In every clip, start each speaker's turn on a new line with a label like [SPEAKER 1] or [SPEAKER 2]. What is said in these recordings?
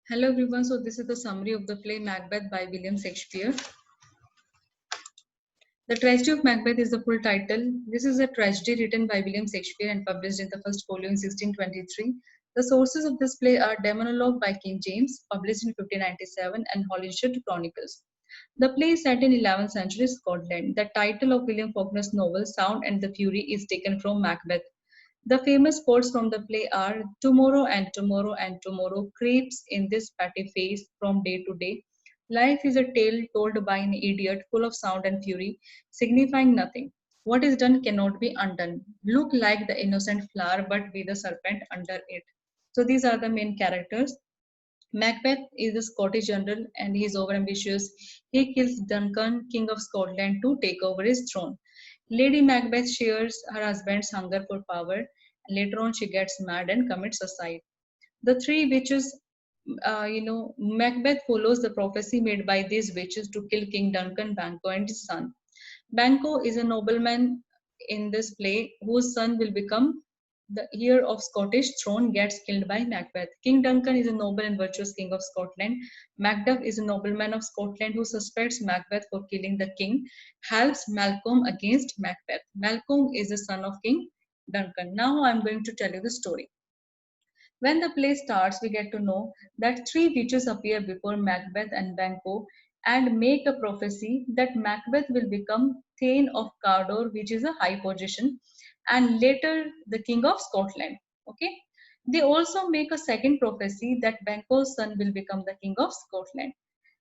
[SPEAKER 1] Hello everyone, so this is the summary of the play Macbeth by William Shakespeare. The Tragedy of Macbeth is the full title. This is a tragedy written by William Shakespeare and published in the first folio in 1623. The sources of this play are Demonologue by King James, published in 1597, and Holyshed's Chronicles. The play is set in 11th century Scotland. The title of William Faulkner's novel Sound and the Fury is taken from Macbeth. The famous quotes from the play are tomorrow and tomorrow and tomorrow creeps in this petty face from day to day. Life is a tale told by an idiot full of sound and fury, signifying nothing. What is done cannot be undone. Look like the innocent flower, but be the serpent under it. So these are the main characters. Macbeth is a Scottish general and he is overambitious. He kills Duncan, King of Scotland, to take over his throne. Lady Macbeth shares her husband's hunger for power. Later on, she gets mad and commits suicide. The three witches, Macbeth follows the prophecy made by these witches to kill King Duncan, Banquo, and his son. Banquo is a nobleman in this play whose son will become the heir of Scottish throne gets killed by Macbeth. King Duncan is a noble and virtuous king of Scotland. Macduff is a nobleman of Scotland who suspects Macbeth for killing the king, helps Malcolm against Macbeth. Malcolm is the son of King Duncan. Now I'm going to tell you the story. When the play starts, we get to know that three witches appear before Macbeth and Banquo and make a prophecy that Macbeth will become Thane of Cawdor, which is a high position, and later the King of Scotland. Okay. They also make a second prophecy that Banquo's son will become the King of Scotland.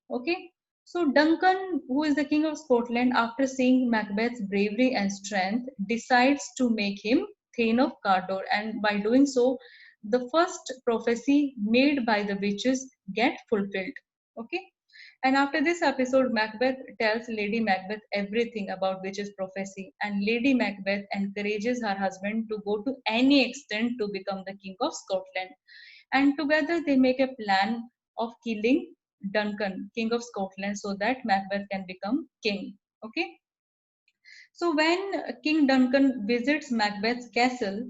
[SPEAKER 1] Okay. So Duncan, who is the King of Scotland, after seeing Macbeth's bravery and strength, decides to make him Thane of Cawdor, and by doing so, the first prophecy made by the witches get fulfilled. Okay. And after this episode, Macbeth tells Lady Macbeth everything about witches' prophecy, and Lady Macbeth encourages her husband to go to any extent to become the King of Scotland. And together they make a plan of killing Duncan, King of Scotland, so that Macbeth can become king. Okay. So when King Duncan visits Macbeth's castle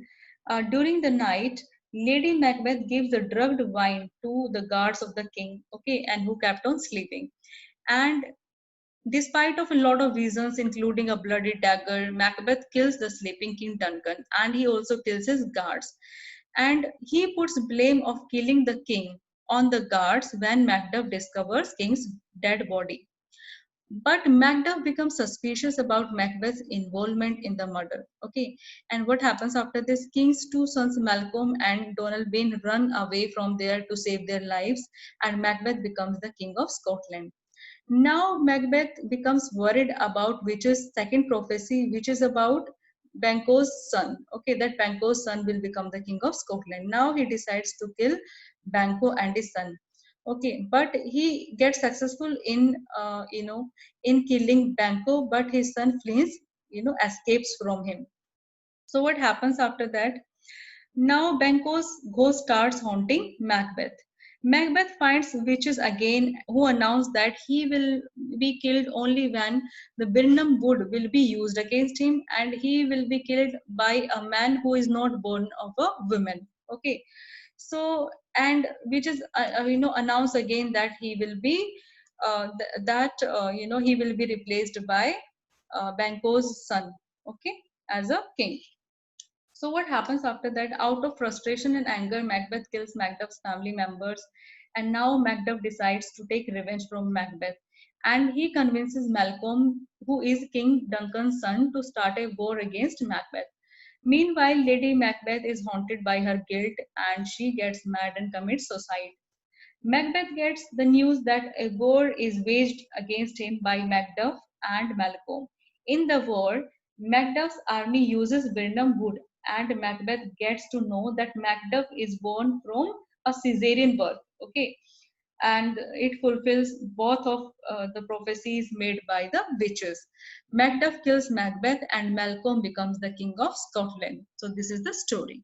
[SPEAKER 1] during the night, Lady Macbeth gives a drugged wine to the guards of the king, okay, and who kept on sleeping. And despite of a lot of reasons, including a bloody dagger, Macbeth kills the sleeping King Duncan, and he also kills his guards. And he puts blame of killing the king on the guards when Macduff discovers King's dead body. But Macduff becomes suspicious about Macbeth's involvement in the murder. Okay, and what happens after this? King's two sons, Malcolm and Donalbain, run away from there to save their lives, and Macbeth becomes the King of Scotland. Now Macbeth becomes worried about witch's second prophecy, which is about Banquo's son. Okay, that Banquo's son will become the King of Scotland. Now he decides to kill Banquo and his son. Okay, but he gets successful in in killing Banquo, but his son flees, escapes from him. So what happens after that? Now Banquo's ghost starts haunting Macbeth. Macbeth finds witches again who announce that he will be killed only when the Birnam wood will be used against him, and he will be killed by a man who is not born of a woman. Okay. So, and witches announce again that he will be he will be replaced by Banquo's son, okay, as a king. So what happens after that? Out of frustration and anger, Macbeth kills Macduff's family members, and now Macduff decides to take revenge from Macbeth. And he convinces Malcolm, who is King Duncan's son, to start a war against Macbeth. Meanwhile, Lady Macbeth is haunted by her guilt and she gets mad and commits suicide. Macbeth gets the news that a war is waged against him by Macduff and Malcolm. In the war, Macduff's army uses Birnam wood, and Macbeth gets to know that Macduff is born from a Caesarean birth. Okay, and it fulfills both of the prophecies made by the witches. Macduff kills Macbeth, and Malcolm becomes the king of Scotland. So this is the story.